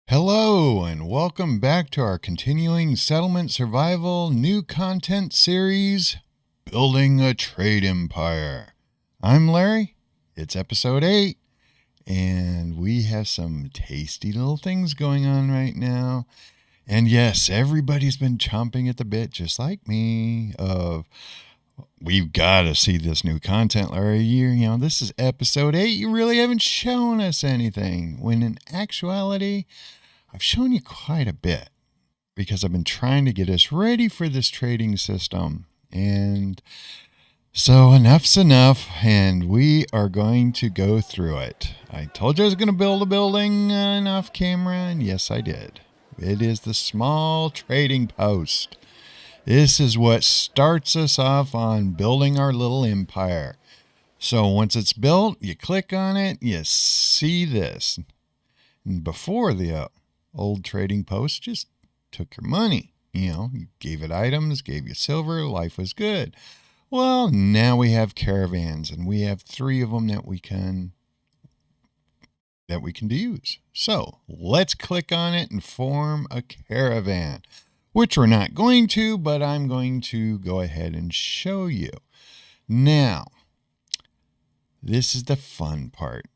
Hello, and welcome back to our continuing settlement survival new content series, Building a Trade Empire. I'm Larry, it's episode 8, and we have some tasty little things going on right now. And yes, everybody's been chomping at the bit, just like me, we've got to see this new content, Larry. This is episode 8. You really haven't shown us anything, when in actuality, I've shown you quite a bit because I've been trying to get us ready for this trading system. And so enough's enough, and we are going to go through it. I told you I was going to build a building off camera, and yes, I did. It is the small trading post. This is what starts us off on building our little empire. So once it's built, you click on it, you see this. And before the old trading post just took your money. You gave it items, gave you silver, life was good. Well, now we have caravans, and we have 3 of them that we can use. So let's click on it and form a caravan, which we're not going to, but I'm going to go ahead and show you. Now, this is the fun part.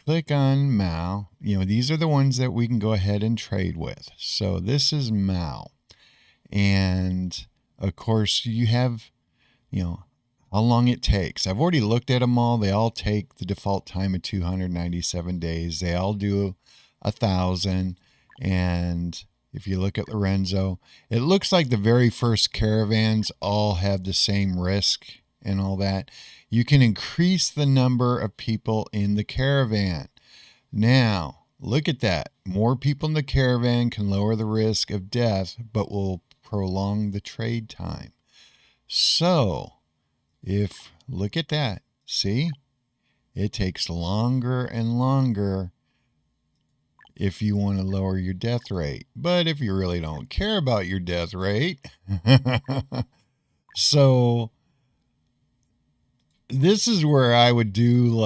Click on Mao. These are the ones that we can go ahead and trade with. So this is Mao. And of course you have, how long it takes. I've already looked at them all. They all take the default time of 297 days. They all do 1,000. And if you look at Lorenzo, it looks like the very first caravans all have the same risk and all that. You can increase the number of people in the caravan. Now, look at that. More people in the caravan can lower the risk of death, but will prolong the trade time. So, look at that. See? It takes longer and longer if you want to lower your death rate. But if you really don't care about your death rate, so this is where I would do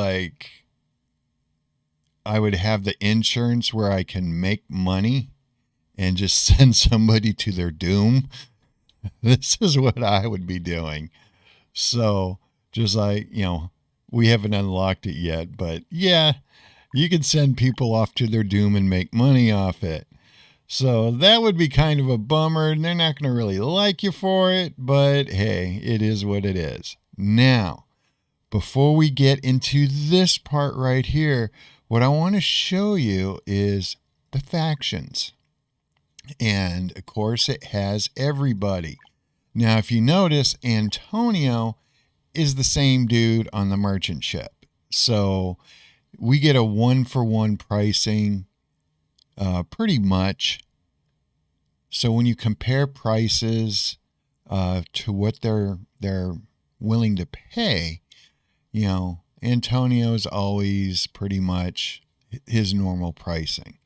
I would have the insurance where I can make money and just send somebody to their doom. This is what I would be doing. So just we haven't unlocked it yet, but yeah, you can send people off to their doom and make money off it. So that would be kind of a bummer, and they're not going to really like you for it, but hey, it is what it is. Now, before we get into this part right here, what I want to show you is the factions. And of course, it has everybody. Now, if you notice, Antonio is the same dude on the merchant ship. So we get a 1-for-1 pricing pretty much. So when you compare prices to what they're willing to pay, Antonio's always pretty much his normal pricing.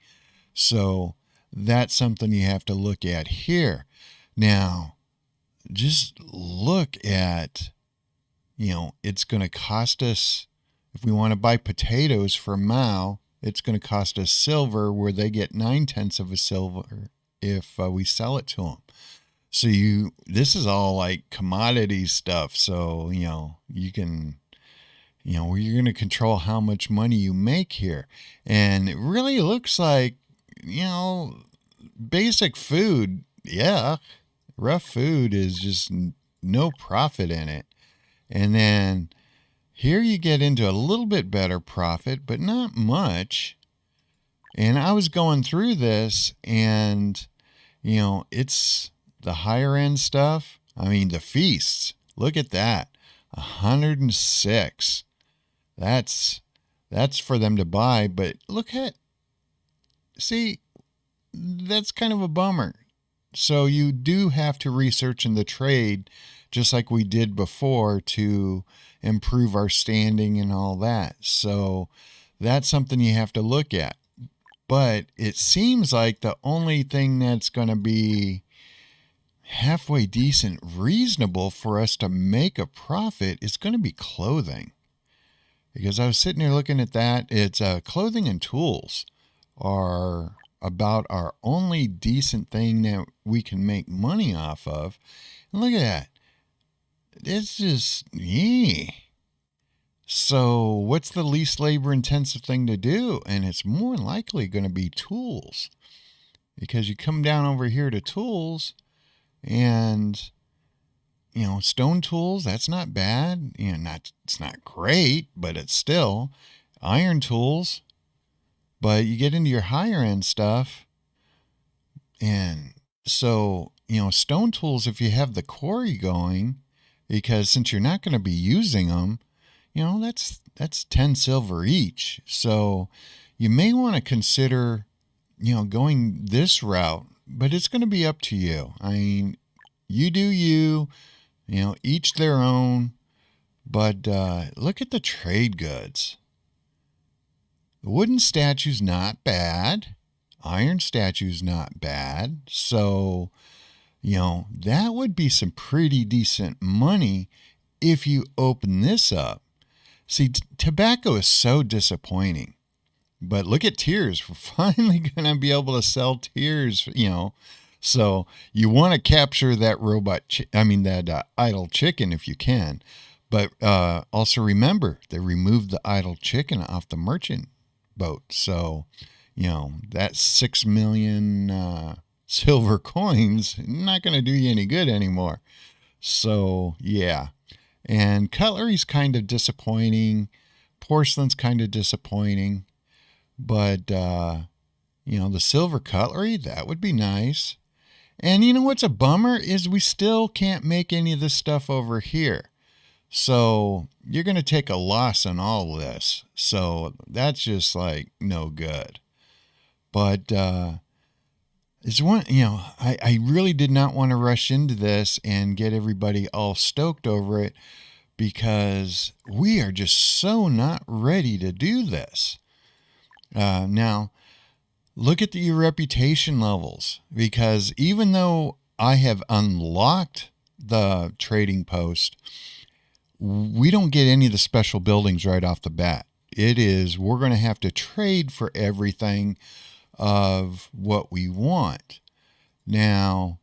So that's something you have to look at here. Now, just look at, it's going to cost us, if we want to buy potatoes for Mao, it's going to cost us silver, where they get 9/10 of a silver if we sell it to them. So this is all like commodity stuff. So, you can, you're going to control how much money you make here. And it really looks like, basic food, yeah, rough food is just no profit in it. And then here you get into a little bit better profit, but not much. And I was going through this, and, it's the higher end stuff. I mean, the feasts, look at that, 106. That's for them to buy, but see, that's kind of a bummer. So you do have to research in the trade, just like we did before, to improve our standing and all that. So that's something you have to look at. But it seems like the only thing that's going to be halfway decent, reasonable for us to make a profit is going to be clothing. Because I was sitting here looking at that. It's clothing and tools are about our only decent thing that we can make money off of. And look at that. It's just, yeah. So what's the least labor intensive thing to do? And it's more likely going to be tools, because you come down over here to tools and, stone tools, that's not bad. It's not great, but it's still iron tools. But you get into your higher end stuff. And so, stone tools, if you have the quarry going, because since you're not going to be using them, that's 10 silver each. So you may want to consider, going this route, but it's going to be up to you. I mean, you do you, each their own. But look at the trade goods. The wooden statue's not bad. Iron statue's not bad. So, that would be some pretty decent money if you open this up. See, tobacco is so disappointing. But look at tears. We're finally going to be able to sell tears, So you want to capture that idle chicken if you can. But also remember, they removed the idle chicken off the merchant boat. So, that 6 million silver coins not going to do you any good anymore. So, yeah. And cutlery's kind of disappointing. Porcelain's kind of disappointing. But, the silver cutlery, that would be nice. And what's a bummer is we still can't make any of this stuff over here. So you're going to take a loss on all of this. So that's just like no good. But it's one, I really did not want to rush into this and get everybody all stoked over it, because we are just so not ready to do this. Now, look at your reputation levels, because even though I have unlocked the trading post, we don't get any of the special buildings right off the bat. We're going to have to trade for everything of what we want. Now,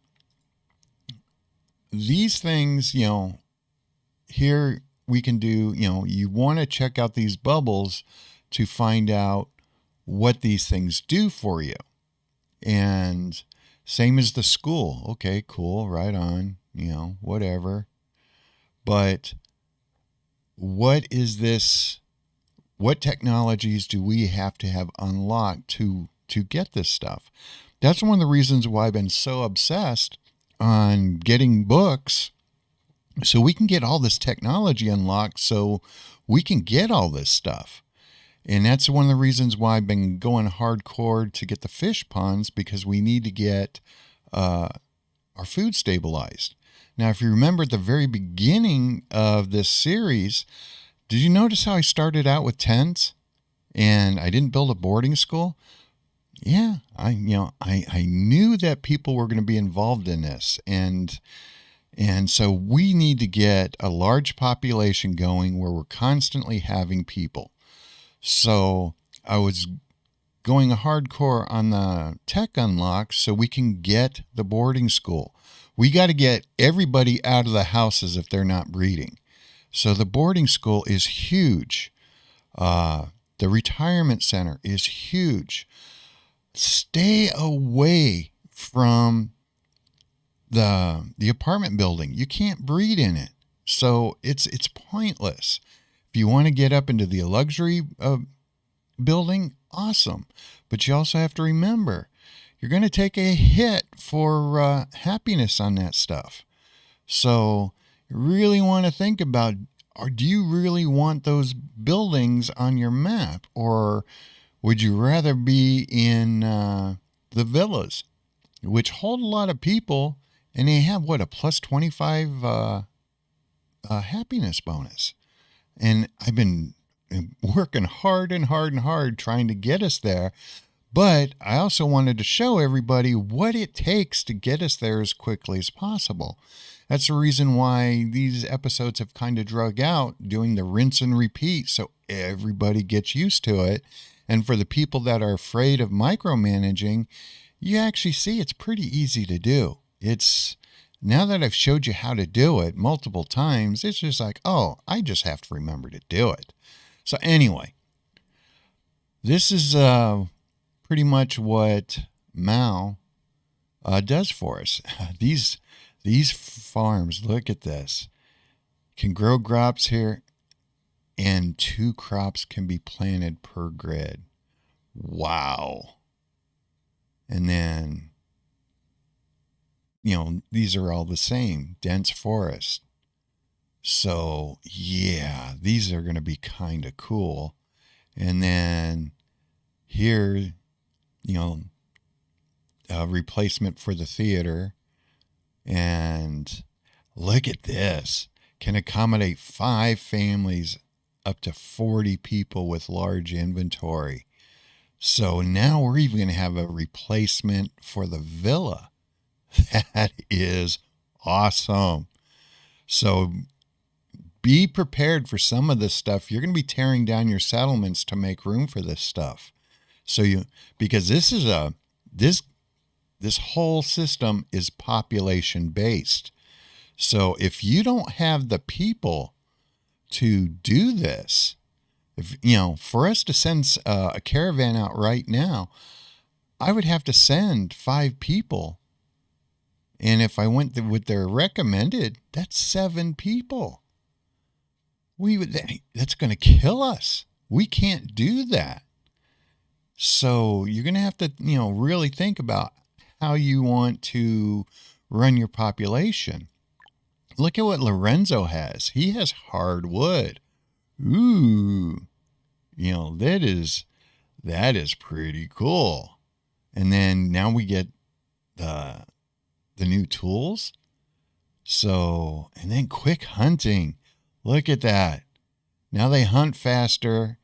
these things, here we can do, you want to check out these bubbles to find out what these things do for you. And same as the school. Okay, cool, right on, whatever. But what is this? What technologies do we have to have unlocked to get this stuff? That's one of the reasons why I've been so obsessed on getting books, so we can get all this technology unlocked, so we can get all this stuff. And that's one of the reasons why I've been going hardcore to get the fish ponds, because we need to get our food stabilized. Now, if you remember at the very beginning of this series, did you notice how I started out with tents and I didn't build a boarding school? Yeah, I knew that people were going to be involved in this. And so we need to get a large population going where we're constantly having people. So I was going hardcore on the tech unlocks so we can get the boarding school. We got to get everybody out of the houses if they're not breeding. So the boarding school is huge. The retirement center is huge. Stay away from the apartment building. You can't breed in it. So it's pointless. If you want to get up into the luxury building, awesome. But you also have to remember, you're going to take a hit for happiness on that stuff. So you really want to think about, or do you really want those buildings on your map? Or would you rather be in the villas, which hold a lot of people, and they have, a plus 25 happiness bonus? And I've been working hard and hard and hard trying to get us there. But I also wanted to show everybody what it takes to get us there as quickly as possible. That's the reason why these episodes have kind of drug out, doing the rinse and repeat so everybody gets used to it. And for the people that are afraid of micromanaging, you actually see it's pretty easy to do. It's now that I've showed you how to do it multiple times, it's just like, oh, I just have to remember to do it. So anyway, this is pretty much what Mao does for us. These farms, look at this, can grow crops here, and 2 crops can be planted per grid. Wow. And then, these are all the same, dense forest. So, yeah, these are going to be kind of cool. And then here, a replacement for the theater. And look at this. Can accommodate 5 families, up to 40 people with large inventory. So now we're even going to have a replacement for the villa. That is awesome. So be prepared for some of this stuff. You're going to be tearing down your settlements to make room for this stuff. Because this whole system is population based. So if you don't have the people to do this, for us to send a caravan out right now, I would have to send 5 people. And if I went with their recommended, that's 7 people. That's going to kill us. We can't do that. So you're going to have to, really think about how you want to run your population. Look at what Lorenzo has. He has hardwood. Ooh, that is pretty cool. And then now we get the new tools. So, and then quick hunting. Look at that. Now they hunt faster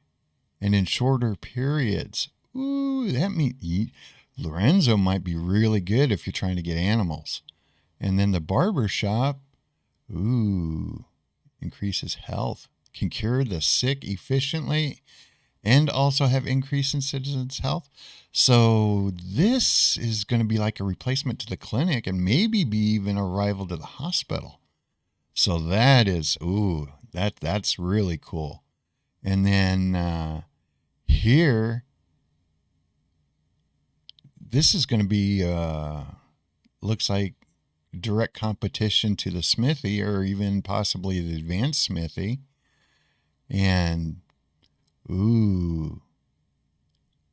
and in shorter periods. Ooh, that means Lorenzo might be really good if you're trying to get animals. And then the barber shop, increases health, can cure the sick efficiently, and also have increase in citizens' health. So this is going to be like a replacement to the clinic and maybe be even a rival to the hospital. So that is, that's really cool. And then here, this is going to be, looks like direct competition to the smithy, or even possibly the advanced smithy. And,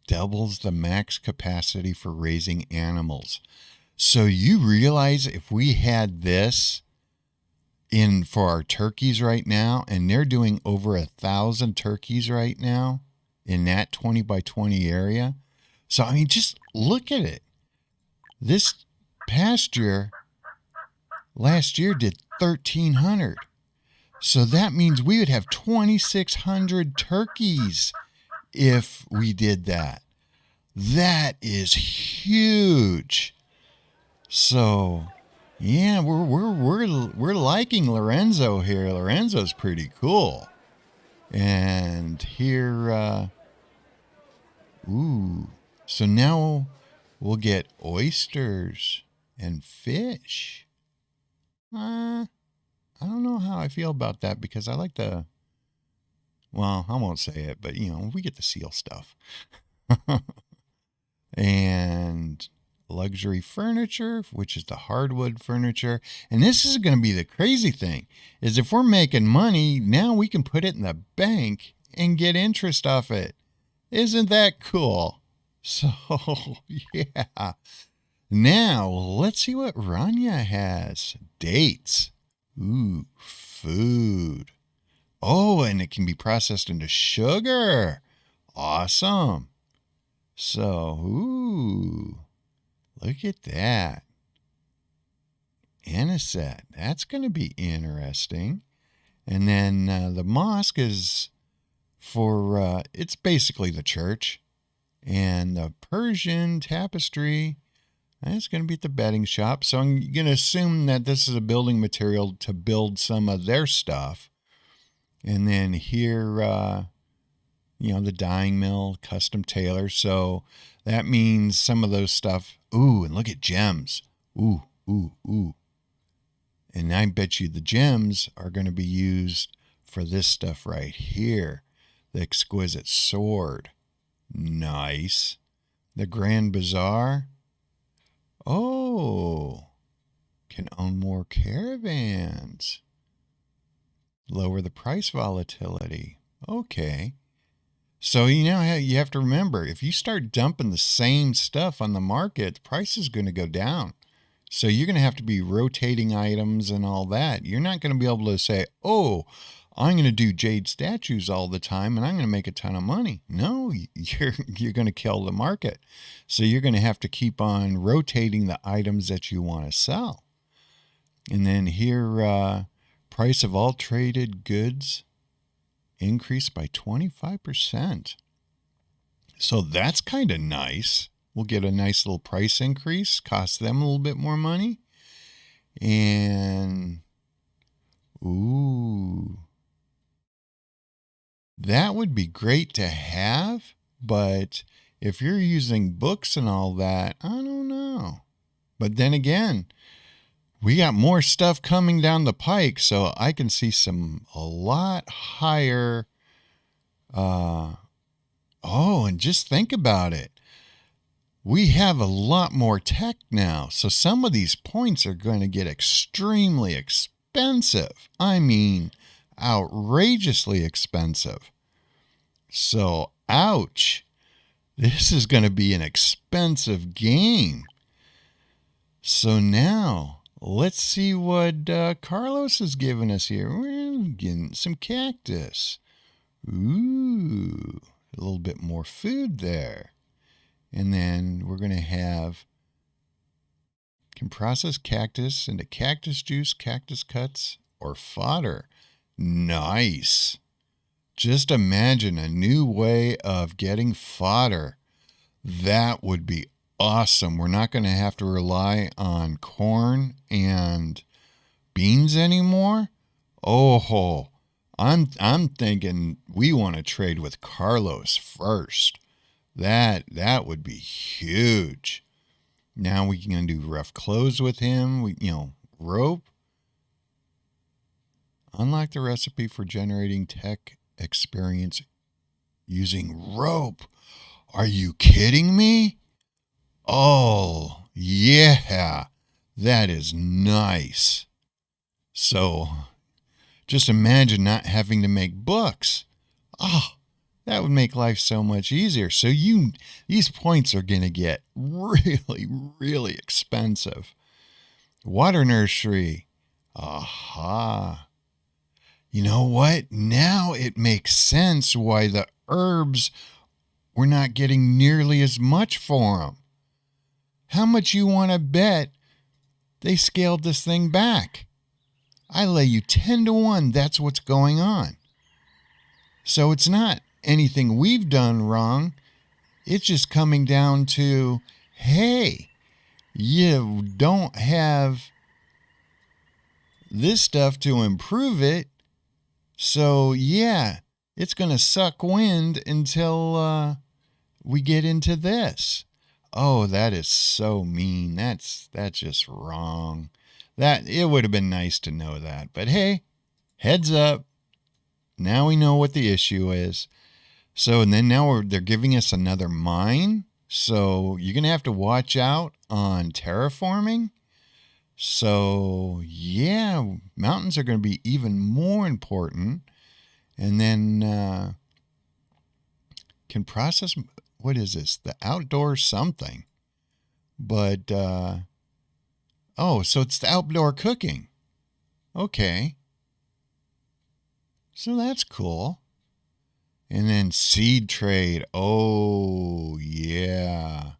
doubles the max capacity for raising animals. So you realize if we had this in for our turkeys right now, and they're doing over 1,000 turkeys right now in that 20 by 20 area. So, I mean, just look at it. This pasture last year did 1,300. So that means we would have 2,600 turkeys if we did that. That is huge. So, yeah, we're liking Lorenzo here. Lorenzo's pretty cool. And here, so now we'll get oysters and fish. I don't know how I feel about that, because I like I won't say it, but we get the seal stuff. And luxury furniture, which is the hardwood furniture. And this is going to be the crazy thing, is if we're making money, now we can put it in the bank and get interest off it. Isn't that cool? So, yeah. Now, let's see what Rania has. Dates. Food. Oh, and it can be processed into sugar. Awesome. So, look at that. Anisette. That's going to be interesting. And then the mosque is for, it's basically the church. And the Persian tapestry, that's going to be at the bedding shop. So I'm going to assume that this is a building material to build some of their stuff. And then here, the dyeing mill, custom tailor. So that means some of those stuff. Ooh, and look at gems. Ooh, ooh, ooh. And I bet you the gems are going to be used for this stuff right here. The exquisite sword. Nice. The Grand Bazaar. Oh, can own more caravans. Lower the price volatility. Okay. So you have to remember, if you start dumping the same stuff on the market, the price is going to go down. So you're going to have to be rotating items and all that. You're not going to be able to say, oh, I'm going to do jade statues all the time and I'm going to make a ton of money. No, you're going to kill the market. So you're going to have to keep on rotating the items that you want to sell. And then here, price of all traded goods increased by 25%. So that's kind of nice. We'll get a nice little price increase, cost them a little bit more money. And, ooh, that would be great to have. But if you're using books and all that, I don't know. But then again, we got more stuff coming down the pike, so I can see a lot higher. And just think about it. We have a lot more tech now, so some of these points are going to get extremely expensive. I mean, outrageously expensive. So, ouch. This is going to be an expensive game. So now, let's see what Carlos has given us here. We're getting some cactus. Ooh, a little bit more food there. And then we're going to can process cactus into cactus juice, cactus cuts, or fodder. Nice. Just imagine a new way of getting fodder. That would be awesome. We're not going to have to rely on corn and beans anymore. Oh, I'm thinking we want to trade with Carlos first. That would be huge. Now we can do rough clothes with him. Rope. Unlock the recipe for generating tech experience using rope. Are you kidding me? Oh, yeah. That is nice. So, just imagine not having to make books. Oh, that would make life so much easier. So these points are going to get really, really expensive. Water nursery. Aha. You know what? Now it makes sense why the herbs we're not getting nearly as much for them. How much you want to bet they scaled this thing back? I lay you 10-1 that's what's going on. So it's not anything we've done wrong. It's just coming down to, hey, you don't have this stuff to improve it. So, yeah, it's going to suck wind until we get into this. Oh, that is so mean. That's just wrong. It would have been nice to know that. But hey, heads up. Now we know what the issue is. So, and then now they're giving us another mine. So you're going to have to watch out on terraforming. So, yeah, mountains are going to be even more important. And then can process, what is this? The outdoor something. But, so it's the outdoor cooking. Okay. So that's cool. And then seed trade. Oh, yeah.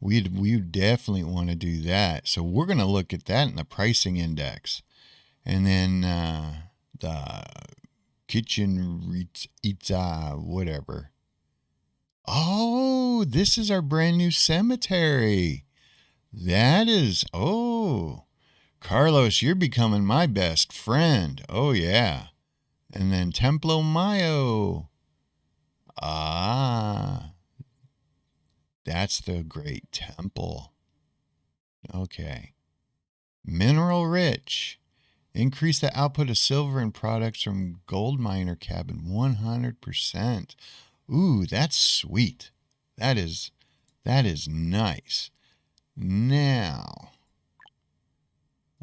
We definitely want to do that. So we're going to look at that in the pricing index. And then the kitchen Itza, whatever. Oh, this is our brand new cemetery. That is, Carlos, you're becoming my best friend. Oh, yeah. And then Templo Mayo. Ah, that's the Great Temple. Okay. Mineral rich. Increase the output of silver and products from gold miner cabin 100%. Ooh, that's sweet. That is nice. Now,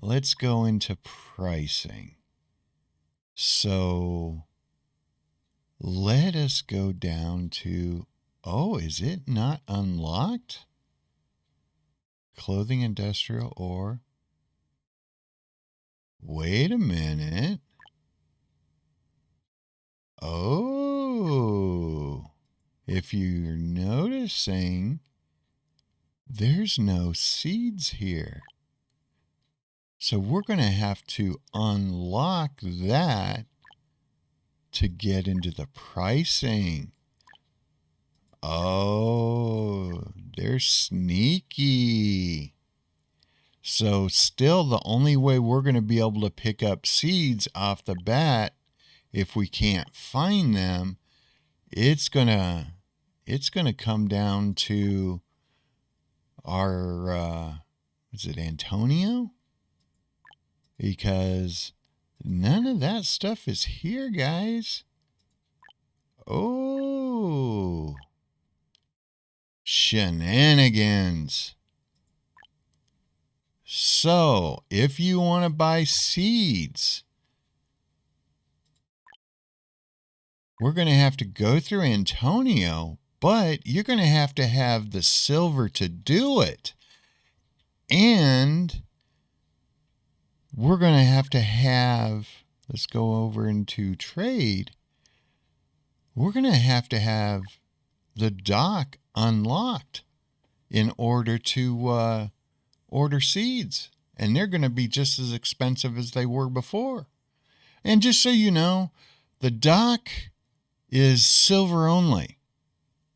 let's go into pricing. So, let us go down to, oh, is it not unlocked? Clothing industrial or, wait a minute. Oh, if you're noticing, there's no seeds here. So we're going to have to unlock that to get into the pricing. Oh, they're sneaky. So still the only way we're going to be able to pick up seeds off the bat, if we can't find them, it's going to come down to our, is it Antonio? Because none of that stuff is here, guys. Oh, shenanigans. So, if you want to buy seeds, we're going to have to go through Antonio, but you're going to have the silver to do it. And we're going to have, let's go over into trade. We're going to have the dock unlocked in order to order seeds. And they're going to be just as expensive as they were before. And just so you know, the dock is silver only.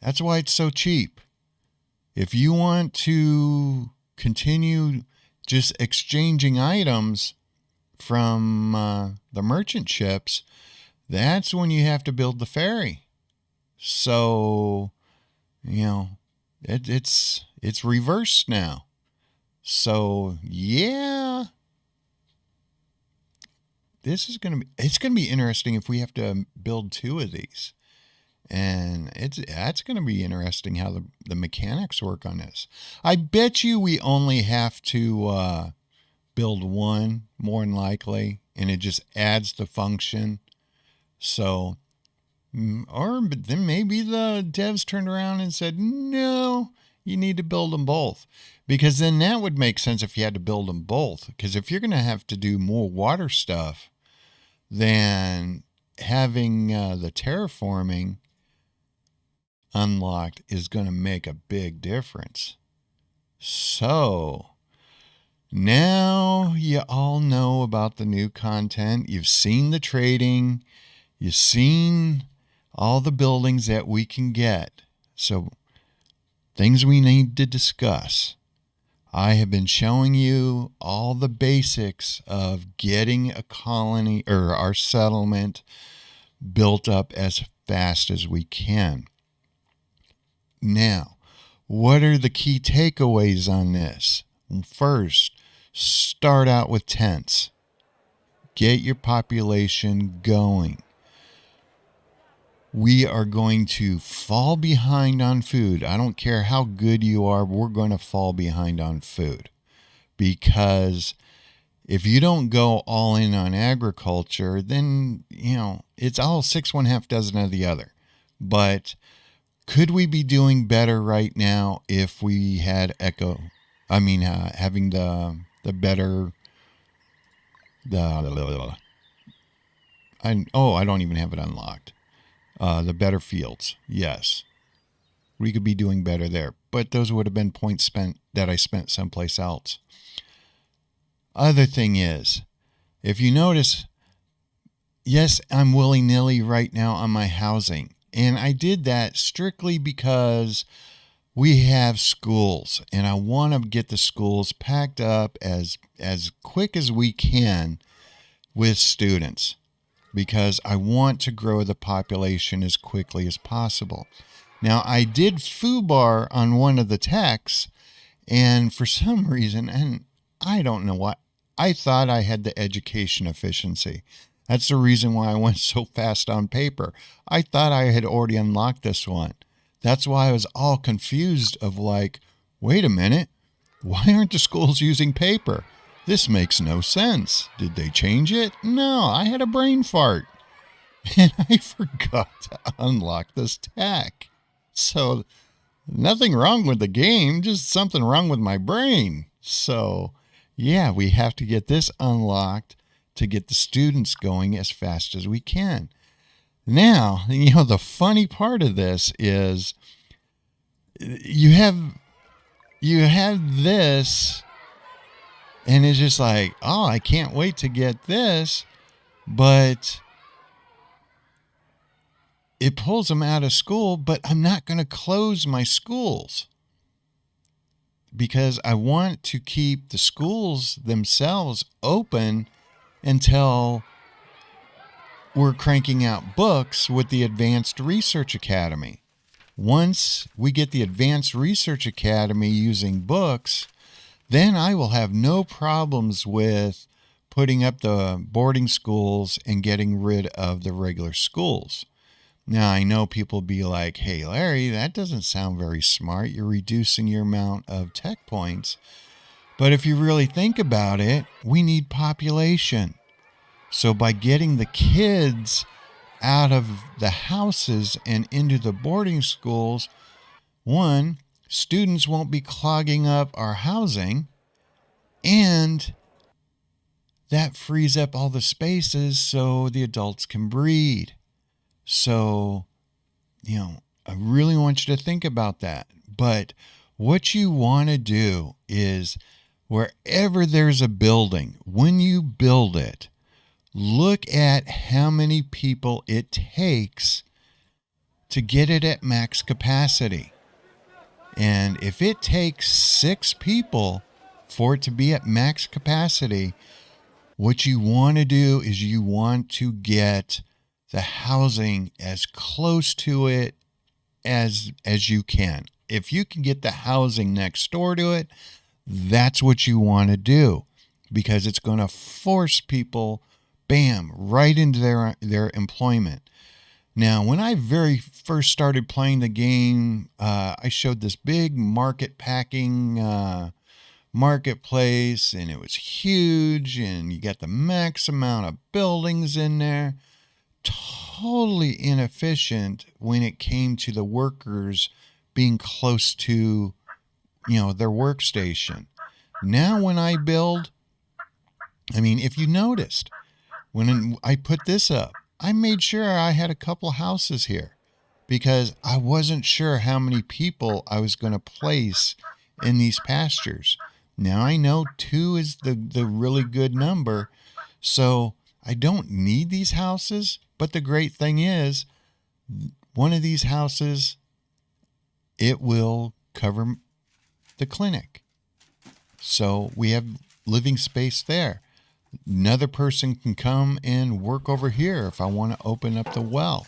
That's why it's so cheap. If you want to continue just exchanging items from the merchant ships, that's when you have to build the ferry. So, it's reversed now. So, yeah, it's going to be interesting if we have to build 2 of these. And that's going to be interesting how the mechanics work on this. I bet you we only have to build 1, more than likely, and it just adds the function. So, but then maybe the devs turned around and said, no, you need to build them both. Because then that would make sense if you had to build them both. Because if you're going to have to do more water stuff, then having the terraforming unlocked is going to make a big difference. So, now you all know about the new content. You've seen the trading. You've seen all the buildings that we can get. So, things we need to discuss. I have been showing you all the basics of getting a colony or our settlement built up as fast as we can. Now, what are the key takeaways on this? First, start out with tents. Get your population going. We are going to fall behind on food. I don't care how good you are, we're going to fall behind on food. Because if you don't go all in on agriculture, then, it's all 6 1/2 dozen of the other. But could we be doing better right now if we had having the better, I don't even have it unlocked. The better fields. Yes. We could be doing better there. But those would have been points that I spent someplace else. Other thing is, if you notice, yes, I'm willy-nilly right now on my housing. And I did that strictly because we have schools. And I want to get the schools packed up as quick as we can with students. because I want to grow the population as quickly as possible. Now, I did foobar on one of the texts, and for some reason, and I don't know what, I thought I had the education efficiency. That's the reason why I went so fast on paper. I thought I had already unlocked this one. That's why I was all confused of like, wait a minute, why aren't the schools using paper? This makes no sense. Did they change it? No, I had a brain fart. And I forgot to unlock this tech. So nothing wrong with the game, just something wrong with my brain. So yeah, we have to get this unlocked to get the students going as fast as we can. Now, the funny part of this is you have this, and it's just like, oh, I can't wait to get this, but it pulls them out of school, but I'm not going to close my schools because I want to keep the schools themselves open until we're cranking out books with the Advanced Research Academy. Once we get the Advanced Research Academy using books, then I will have no problems with putting up the boarding schools and getting rid of the regular schools. Now, I know people be like, hey, Larry, that doesn't sound very smart. You're reducing your amount of tech points. But if you really think about it, we need population. So by getting the kids out of the houses and into the boarding schools, one, students won't be clogging up our housing, and that frees up all the spaces so the adults can breed. So, I really want you to think about that. But what you want to do is wherever there's a building, when you build it, look at how many people it takes to get it at max capacity. And if it takes 6 people for it to be at max capacity, what you want to do is you want to get the housing as close to it as you can. If you can get the housing next door to it, that's what you want to do, because it's going to force people, bam, right into their employment. Now, when I very first started playing the game, I showed this big market packing marketplace, and it was huge, and you got the max amount of buildings in there. Totally inefficient when it came to the workers being close to, their workstation. Now when I build, if you noticed, when I put this up, I made sure I had a couple houses here because I wasn't sure how many people I was going to place in these pastures. Now I know 2 is the really good number, so I don't need these houses. But the great thing is, one of these houses, it will cover the clinic. So we have living space there. Another person can come and work over here if I want to open up the well.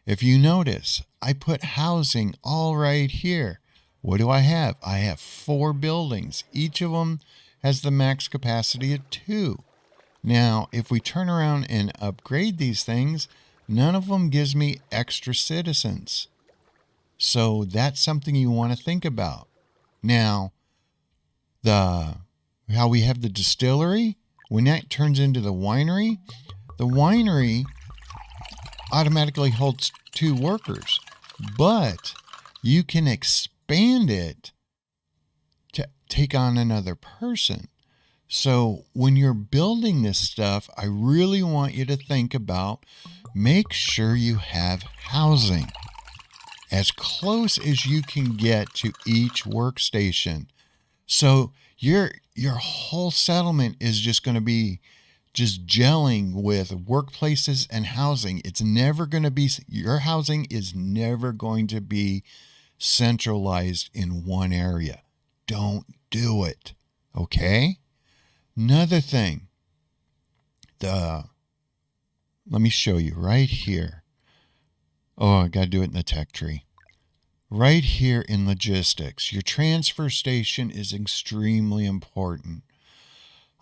If you notice, I put housing all right here. What do I have? I have 4 buildings. Each of them has the max capacity of 2. Now, if we turn around and upgrade these things, none of them gives me extra citizens. So that's something you want to think about. Now, how we have the distillery, when that turns into the winery automatically holds 2 workers. But you can expand it to take on another person. So when you're building this stuff, I really want you to think about, make sure you have housing as close as you can get to each workstation. So your whole settlement is just going to be just gelling with workplaces and housing. Your housing is never going to be centralized in one area. Don't do it. Okay? Another thing, let me show you right here. Oh, I got to do it in the tech tree. Right here in logistics, your transfer station is extremely important.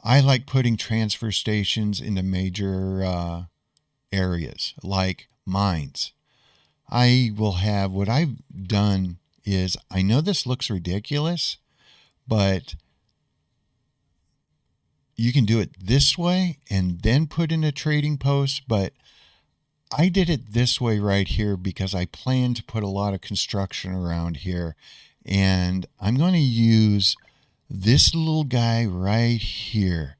I like putting transfer stations into major areas like mines. I will have, what I've done is, I know this looks ridiculous, but you can do it this way and then put in a trading post. But I did it this way right here because I plan to put a lot of construction around here. And I'm going to use this little guy right here.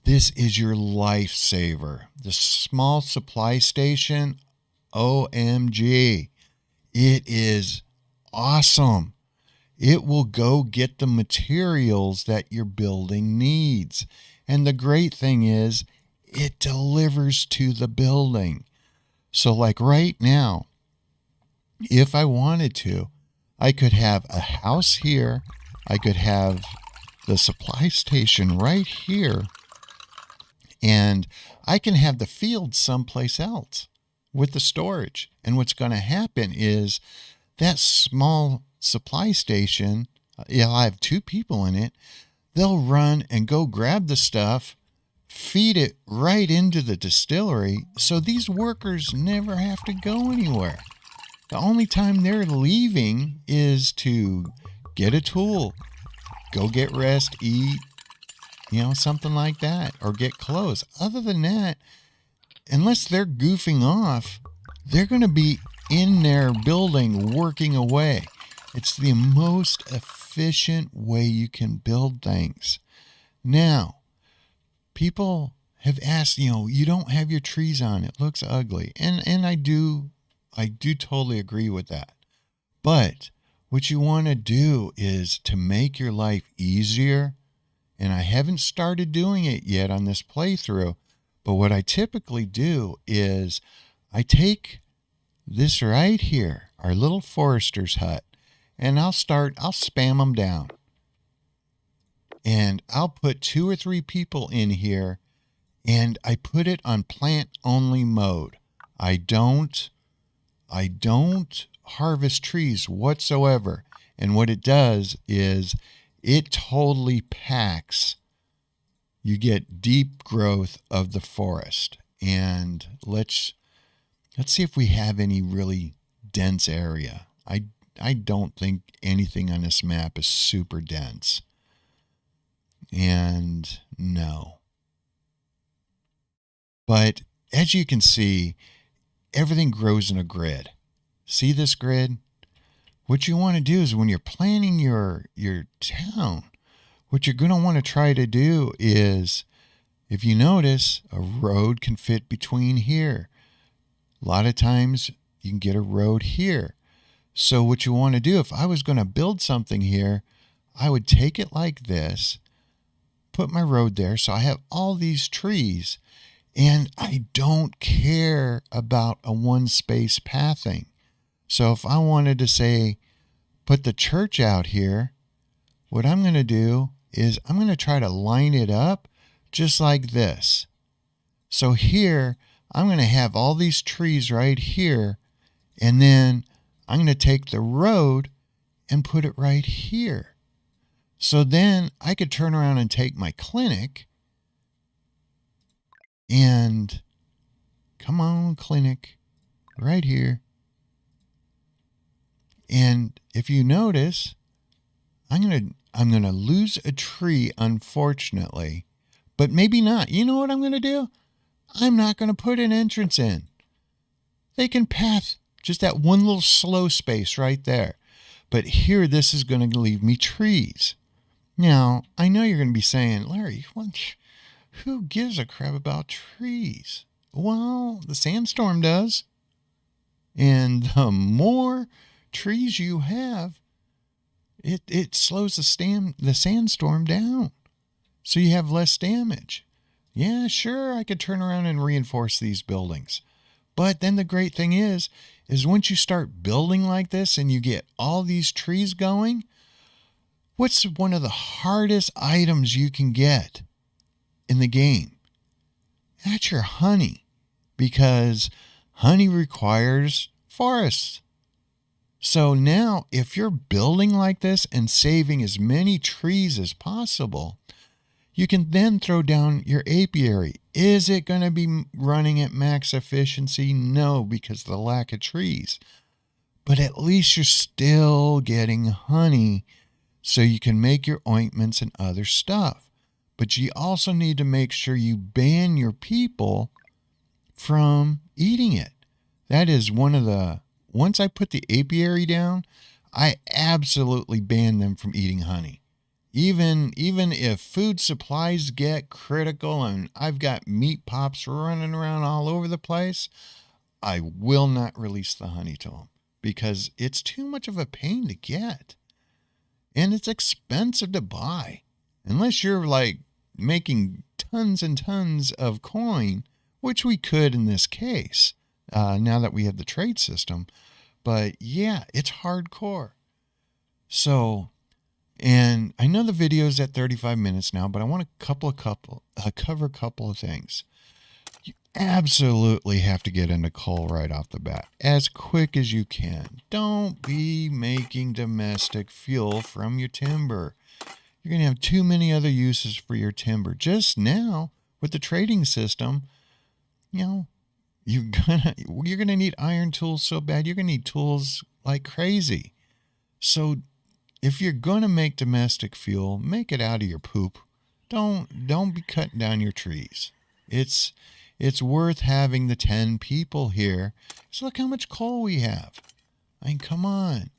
This is your lifesaver. The small supply station, OMG. It is awesome. It will go get the materials that your building needs. And the great thing is, it delivers to the building. So like right now, if I wanted to, I could have a house here. I could have the supply station right here. And I can have the field someplace else with the storage. And what's going to happen is that small supply station, I have 2 people in it, they'll run and go grab the stuff, feed it right into the distillery, so these workers never have to go anywhere. The only time they're leaving is to get a tool, go get rest, eat, something like that, or get clothes. Other than that, unless they're goofing off, they're going to be in their building working away. It's the most efficient way you can build things. Now, people have asked, you don't have your trees on. It looks ugly. And I do totally agree with that. But what you want to do is to make your life easier. And I haven't started doing it yet on this playthrough. But what I typically do is I take this right here, our little forester's hut, and I'll spam them down. And I'll put 2 or 3 people in here, and I put it on plant only mode. I don't harvest trees whatsoever. And what it does is it totally packs. You get deep growth of the forest. And let's see if we have any really dense area. I don't think anything on this map is super dense. And no. But as you can see, everything grows in a grid. See this grid? What you want to do is when you're planning your town, what you're going to want to try to do is, if you notice, a road can fit between here. A lot of times you can get a road here. So what you want to do, if I was going to build something here, I would take it like this, put my road there, so I have all these trees, and I don't care about a one-space pathing. So if I wanted to say, put the church out here, what I'm going to do is I'm going to try to line it up just like this. So here, I'm going to have all these trees right here, and then I'm going to take the road and put it right here. So then I could turn around and take my clinic and, come on, clinic, right here. And if you notice, I'm going to lose a tree, unfortunately, but maybe not. You know what I'm going to do? I'm not going to put an entrance in. They can path just that one little slow space right there. But here, this is going to leave me trees. Now, I know you're going to be saying, Larry, who gives a crap about trees? Well, the sandstorm does. And the more trees you have, it slows the sandstorm down. So you have less damage. Yeah, sure, I could turn around and reinforce these buildings. But then the great thing is once you start building like this and you get all these trees going, what's one of the hardest items you can get in the game? That's your honey. because honey requires forests. So now if you're building like this and saving as many trees as possible, you can then throw down your apiary. Is it going to be running at max efficiency? No, because of the lack of trees. But at least you're still getting honey so you can make your ointments and other stuff. But you also need to make sure you ban your people from eating it. That is one of the, once I put the apiary down, I absolutely ban them from eating honey. Even if food supplies get critical and I've got meat pops running around all over the place, I will not release the honey to them because it's too much of a pain to get. And it's expensive to buy. Unless you're like making tons and tons of coin, which we could in this case, now that we have the trade system. But yeah, it's hardcore. So, and I know the video is at 35 minutes now, but I want to cover a couple of things. You absolutely have to get into coal right off the bat, as quick as you can. Don't be making domestic fuel from your timber. You're going to have too many other uses for your timber. Just now, with the trading system, you're gonna need iron tools so bad. You're gonna need tools like crazy. So if you're gonna make domestic fuel, make it out of your poop. Don't be cutting down your trees. It's worth having the 10 people here. So look how much coal we have. I mean, come on.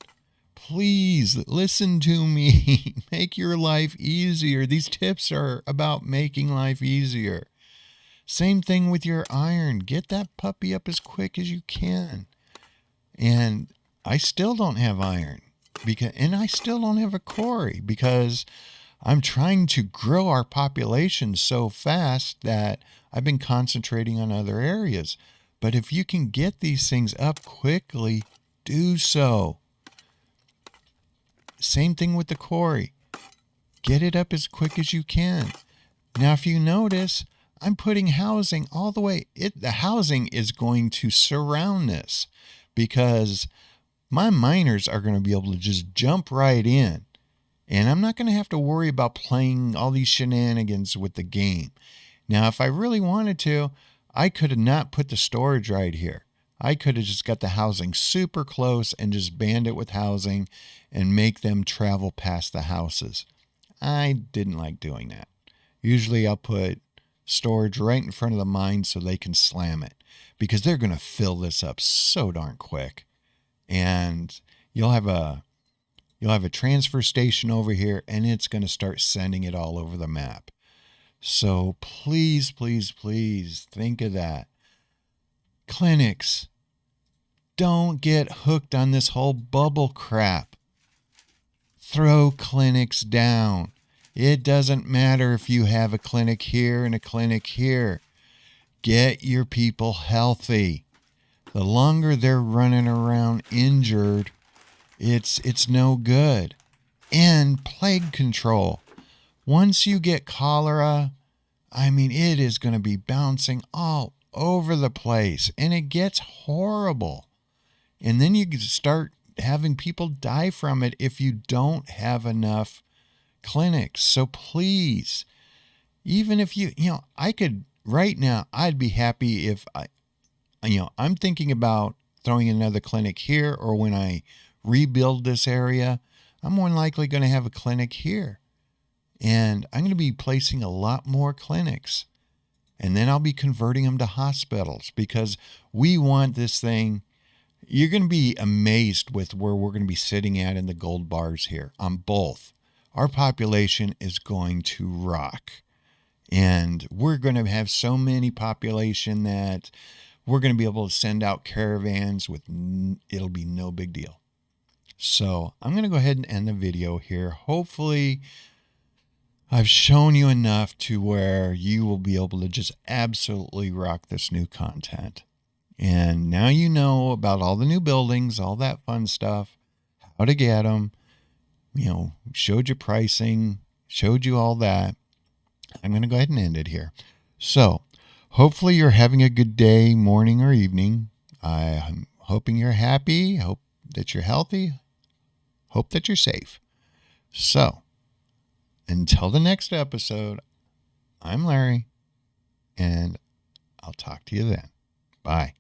Please listen to me. Make your life easier. These tips are about making life easier. Same thing with your iron. Get that puppy up as quick as you can. And I still don't have iron. And I still don't have a quarry because I'm trying to grow our population so fast that I've been concentrating on other areas. But if you can get these things up quickly, do so. Same thing with the quarry. Get it up as quick as you can. Now, if you notice, I'm putting housing all the way. The housing is going to surround this because my miners are going to be able to just jump right in. And I'm not going to have to worry about playing all these shenanigans with the game. Now, if I really wanted to, I could have not put the storage right here. I could have just got the housing super close and just banned it with housing and make them travel past the houses. I didn't like doing that. Usually I'll put storage right in front of the mine so they can slam it because they're going to fill this up so darn quick. And you'll have a transfer station over here and it's going to start sending it all over the map. So please, please, please think of that. Clinics, don't get hooked on this whole bubble crap. Throw clinics down. It doesn't matter if you have a clinic here and a clinic here. Get your people healthy. The longer they're running around injured, it's no good. And plague control. Once you get cholera, I mean, it is going to be bouncing all over the place, and it gets horrible. And then you start having people die from it if you don't have enough clinics. So please, even if I could right now, I'd be happy if I'm thinking about throwing another clinic here, or when I rebuild this area, I'm more than likely going to have a clinic here. And I'm going to be placing a lot more clinics. And then I'll be converting them to hospitals because we want this thing. You're going to be amazed with where we're going to be sitting at in the gold bars here on both. Our population is going to rock. And we're going to have so many population that we're going to be able to send out caravans with, it'll be no big deal. So I'm going to go ahead and end the video here. Hopefully I've shown you enough to where you will be able to just absolutely rock this new content. And now you know about all the new buildings, all that fun stuff, how to get them, showed you pricing, showed you all that. I'm going to go ahead and end it here. So Hopefully you're having a good day, morning, or evening. I'm hoping you're happy. Hope that you're healthy. Hope that you're safe. So, until the next episode, I'm Larry, and I'll talk to you then. Bye.